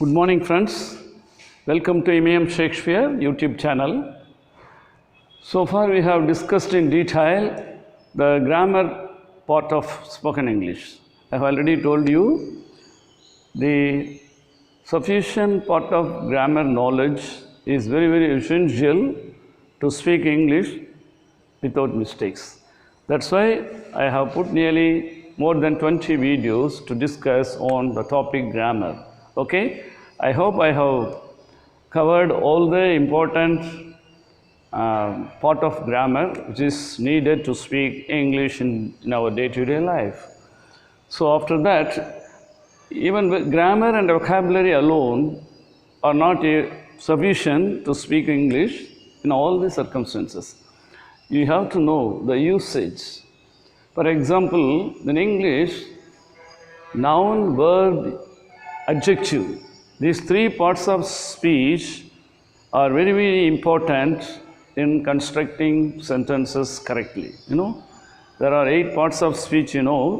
Good morning, friends. Welcome to MEM Shakespeare YouTube channel. So far, we have discussed in detail the grammar part of spoken English. I have already told you the sufficient part of grammar knowledge is very essential to speak English without mistakes. That's why I have put nearly more than 20 videos to discuss on the topic grammar. Okay, I hope I have covered all the important part of grammar which is needed to speak English in our day-to-day life. So after that, even with grammar and vocabulary alone are not sufficient to speak English in all the circumstances. You have to know the usage. For example, in English, noun, verb, adjective, these three parts of speech are very important in constructing sentences correctly. There are 8 parts of speech, and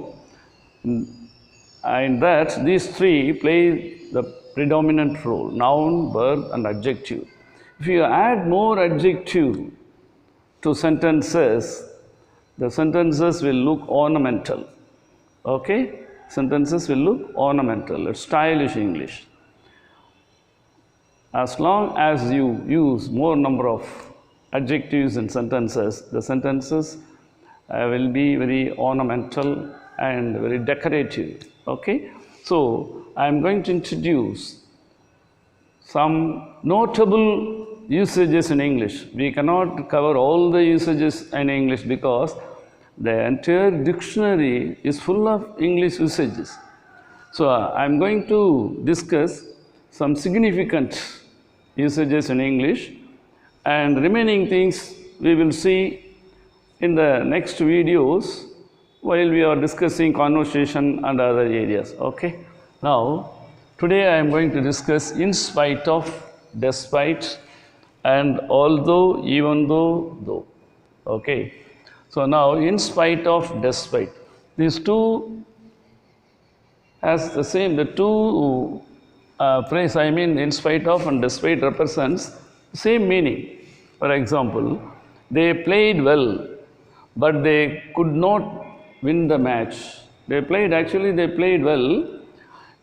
that these three play the predominant role: noun, verb, and adjective. If you add more adjective to sentences, the sentences will look ornamental. Okay? Sentences will look ornamental, it's stylish English. As long as you use more number of adjectives in sentences, the sentences will be very ornamental and very decorative. Okay? So, I am going to introduce some notable usages in English. We cannot cover all the usages in English because the entire dictionary is full of English usages. So, I am going to discuss some significant usages in English, and remaining things we will see in the next videos while we are discussing conversation and other areas. Okay? Now, today I am going to discuss in spite of, despite, and although, even though. Okay? So now, in spite of, despite, these two has the same, the two phrase, in spite of and despite represents same meaning. For example, they played well, but they could not win the match. They played well,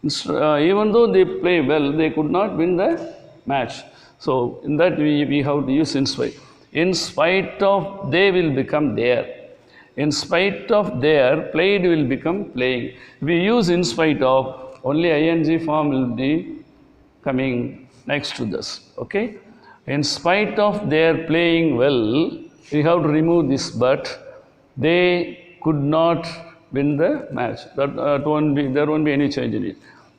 even though they play well, they could not win the match. So in that we have to use in spite. In spite of, they will become there. In spite of their, played will become playing. If we use in spite of, only ing form will be coming next to this. Okay? In spite of their playing well, we have to remove this but. They could not win the match. There won't be any change in it.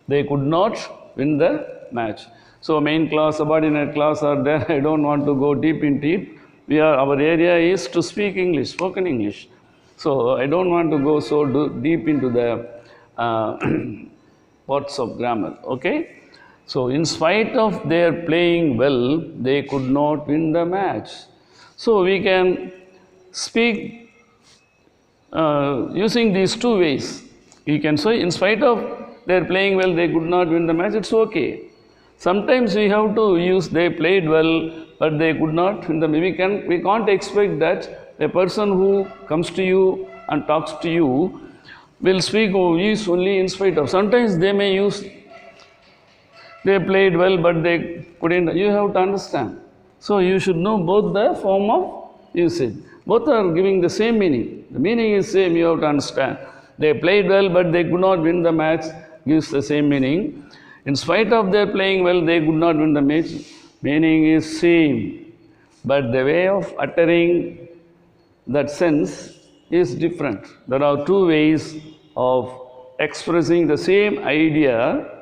They could not win the match. So main clause, subordinate clause are there. I don't want to go deep into it. Our area is to speak English, spoken English. So I don't want to go so deep into the parts of grammar. Okay? So in spite of their playing well, they could not win the match. So we can speak using these two ways. You can say in spite of their playing well, they could not win the match. It's okay. Sometimes we have to use they played well, but they could not win the match. We can't expect that a person who comes to you and talks to you will speak or use only in spite of. Sometimes they may use they played well, but they couldn't. You have to understand. So you should know both the form of usage. Both are giving the same meaning. The meaning is same, you have to understand. They played well, but they could not win the match, gives the same meaning. In spite of their playing well, they could not win the match. Meaning is same, but the way of uttering that sense is different. There are two ways of expressing the same idea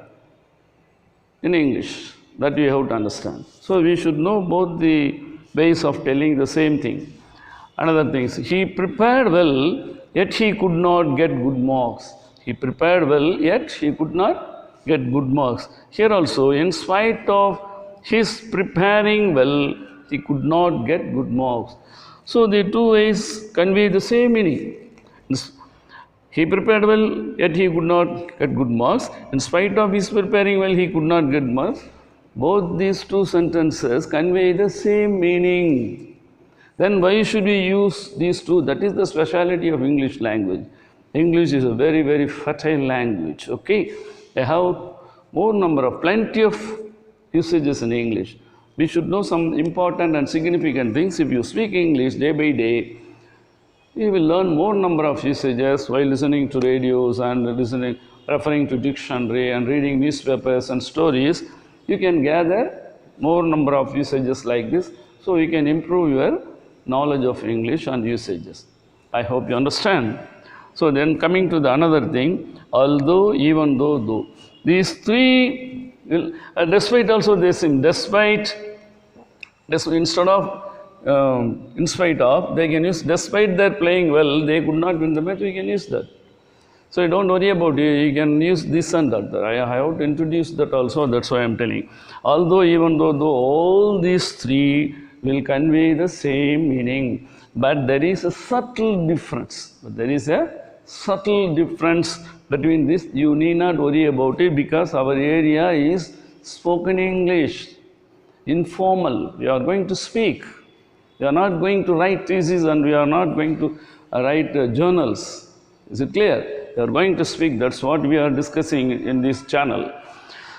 in English that we have to understand. So we should know both the ways of telling the same thing. Another thing is, he prepared well, yet he could not get good marks. He prepared well, yet he could not get good marks. Here also, in spite of his preparing well, he could not get good marks. So the two ways convey the same meaning. He prepared well, yet he could not get good marks. In spite of his preparing well, he could not get marks. Both these two sentences convey the same meaning. Then why should we use these two? That is the speciality of English language. English is a very, very fertile language. Okay, I have plenty of usages in English. We should know some important and significant things. If you speak English day by day, you will learn more number of usages while listening to radios and referring to dictionary and reading newspapers and stories. You can gather more number of usages like this, so you can improve your knowledge of English and usages. I hope you understand. So then coming to the another thing, although, even though, though. These three will, despite also they same, despite instead of in spite of, they can use, despite their playing well, they could not win the match, we can use that. So don't worry about it, you can use this and that. I have to introduce that also, that's why I am telling. Although, even though, all these three will convey the same meaning, but there is a subtle difference. Between this. You need not worry about it, because our area is spoken English, informal. We are going to speak. We are not going to write theses and we are not going to write journals. Is it clear? We are going to speak. That's what we are discussing in this channel.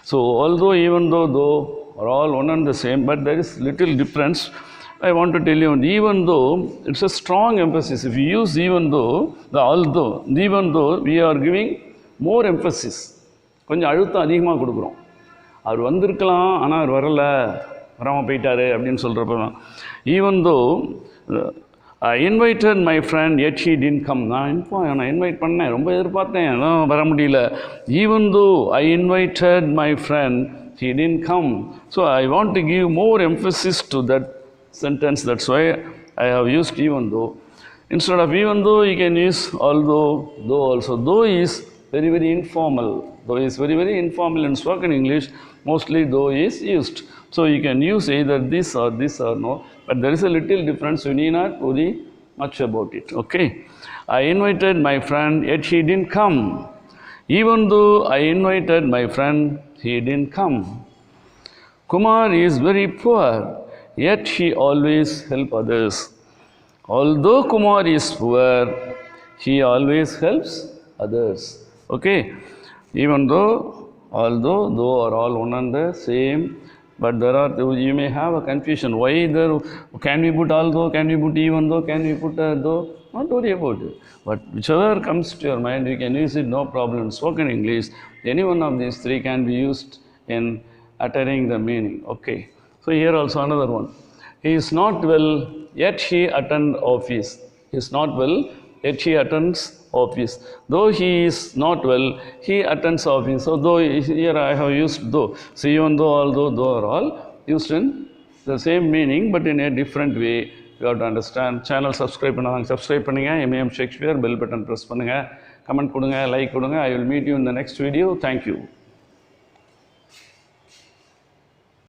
So, although, even though are all one and the same, but there is little difference. I want to tell you, even though, it's a strong emphasis. If you use even though, even though, we are giving more emphasis. கொஞ்சம் அழுத்தம் அதிகமாக கொடுக்குறோம். அவர் வந்திருக்கலாம், ஆனால் அவர் வரலை, வராமல் போயிட்டாரு அப்படின்னு சொல்கிறப்ப, even though I invited my friend, yet he didn't come. நான் இன்வைட் பண்ணேன், ரொம்ப எதிர்பார்த்தேன், வர முடியல. Even though I invited my friend, he didn't come. So I want to give more emphasis to that sentence. That's why I have used even though. Instead of even though, you can use although, though also. Though is very, very informal. Though is very, very informal in spoken English. Mostly though is used. So you can use either this or no. But there is a little difference. You need not worry much about it. Okay. I invited my friend, yet he didn't come. Even though I invited my friend, he didn't come. Kumar is very poor, yet he always helps others. Although Kumar is poor, he always helps others. Okay. Even though, although, though are all one and the same. But there are, you may have a confusion. Why there, can we put although, can we put even though, can we put though? Not worry about it. But whichever comes to your mind, you can use it, no problem. Spoken English, any one of these three can be used in uttering the meaning. Okay. So here also another one. He is not well, yet he attends office. He is not well, yet he attends office. Though he is not well, he attends office. So though, here I have used though. So even though, although, though are all used in the same meaning, but in a different way. You have to understand. Channel subscribe பண்ணுங்க. M.A.M. Shakespeare bell button press பண்ணுங்க. Comment கொடுங்க, like கொடுங்க. I will meet you in the next video. Thank you.